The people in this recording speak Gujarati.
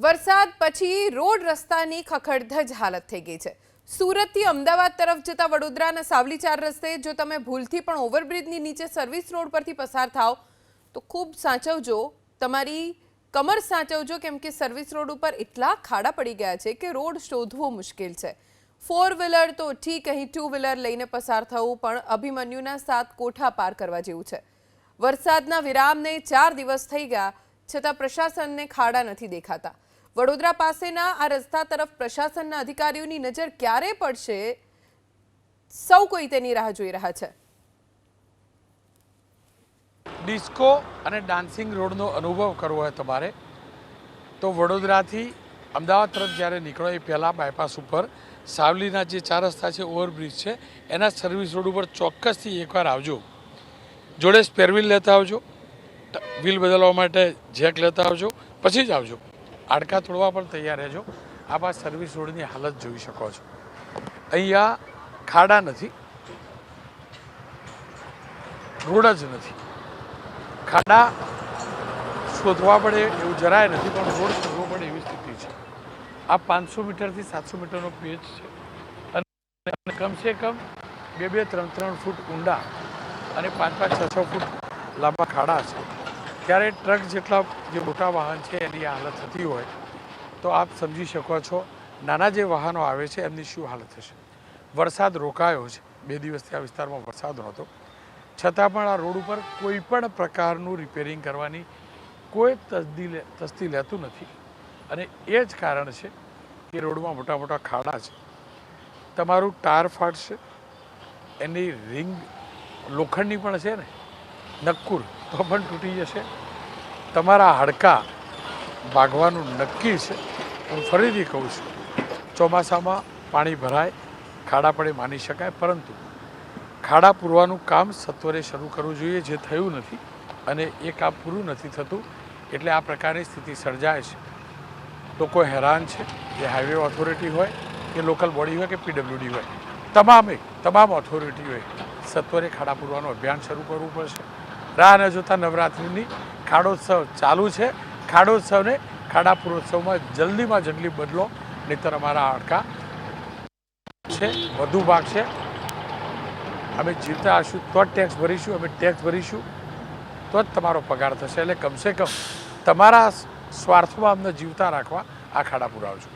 વરસાદ પછી રોડ રસ્તાની ખખડધજ હાલત થઈ ગઈ છે। સુરતથી અમદાવાદ તરફ જતા વડોદરાના સાવલી 4 રસ્તે જો તમે ભૂલથી પણ ઓવરબ્રિજની નીચે સર્વિસ રોડ પરથી પસાર થાઓ તો ખૂબ સાચવજો, તમારી કમર સાચવજો, કેમ કે સર્વિસ રોડ ઉપર એટલા ખાડા પડી ગયા છે કે રોડ શોધવો મુશ્કેલ છે। 4 વ્હીલર તો ઠીક, અહીં 2 વ્હીલર લઈને પસાર થવું પણ અભિમન્યુના 7 કોઠા પાર કરવા જેવું છે। વરસાદના વિરામને 4 દિવસ થઈ ગયા છતાં પ્રશાસનને ખાડા નથી દેખાતા। વડોદરા પાસેના આ રસ્તા તરફ પ્રશાસનના અધિકારીઓની નજર ક્યારે પડશે, સૌ કોઈ તેની રાહ જોઈ રહ્યા છે। ડિસ્કો અને ડાન્સિંગ રોડનો અનુભવ કરવો હોય તમારે તો વડોદરાથી અમદાવાદ તરફ જ્યારે નીકળો એ પહેલાં બાયપાસ ઉપર સાવલીના જે 4 રસ્તા છે, ઓવરબ્રિજ છે, એના સર્વિસ રોડ ઉપર ચોક્કસથી એકવાર આવજો। જોડે સ્પેર વ્હીલ લેતા આવજો, વ્હીલ બદલવા માટે જેક લેતા આવજો, પછી જ આવજો। હાડકાં તોડવા પણ તૈયાર રહેજો। આપ આ સર્વિસ રોડની હાલત જોઈ શકો છો। અહીંયા ખાડા નથી, રોડ જ નથી, ખાડા શોધવા પડે એવું જરાય નથી, પણ રોડ શોધવો પડે એવી સ્થિતિ છે। આ 500 મીટરથી 700 મીટરનો પેચ છે અને કમસે કમ 2-3 ફૂટ ઊંડા અને 5-6 ફૂટ લાંબા ખાડા છે। ત્યારે ટ્રક જેટલા જે મોટા વાહન છે એની હાલત થતી હોય તો આપ સમજી શકો છો નાના જે વાહનો આવે છે એમની શું હાલત થશે। વરસાદ રોકાયો છે, 2 દિવસથી આ વિસ્તારમાં વરસાદ નહોતો, છતાં પણ આ રોડ ઉપર કોઈ પણ પ્રકારનું રિપેરિંગ કરવાની કોઈ તસ્દી લેતું નથી અને એ જ કારણ છે કે રોડમાં મોટા મોટા ખાડા છે। તમારું ટાયર ફાટશે, એની રિંગ લોખંડની પણ છે ને, નક્કુર, તો પણ તૂટી જશે। તમારા હાડકાં ભાગવાનું નક્કી છે। હું ફરીથી કહું છું, ચોમાસામાં પાણી ભરાય, ખાડા પડે માની શકાય, પરંતુ ખાડા પૂરવાનું કામ સત્વરે શરૂ કરવું જોઈએ, જે થયું નથી અને એ કામ પૂરું નથી થતું એટલે આ પ્રકારની સ્થિતિ સર્જાય છે। લોકો હેરાન છે, જે હાઈવે ઓથોરિટી હોય કે લોકલ બોડી હોય કે પીડબ્લ્યુડી હોય, તમામ ઓથોરિટીઓએ સત્વરે ખાડા પૂરવાનું અભિયાન શરૂ કરવું પડશે। રાહ ન જોતા નવરાત્રિની ખાડોત્સવ ચાલુ છે। ખાડોત્સવને ખાડા પૂરોત્સવમાં જલ્દીમાં જલ્દી બદલો, નહીંતર અમારા હાડકાં છે વધુ ભાગ છે। અમે જીવતા હશું તો જ ટેક્સ ભરીશું, અમે ટેક્સ ભરીશું તો જ તમારો પગાર થશે। એટલે કમસે કમ તમારા સ્વાર્થમાં અમને જીવતા રાખવા આ ખાડા પુરાવજો।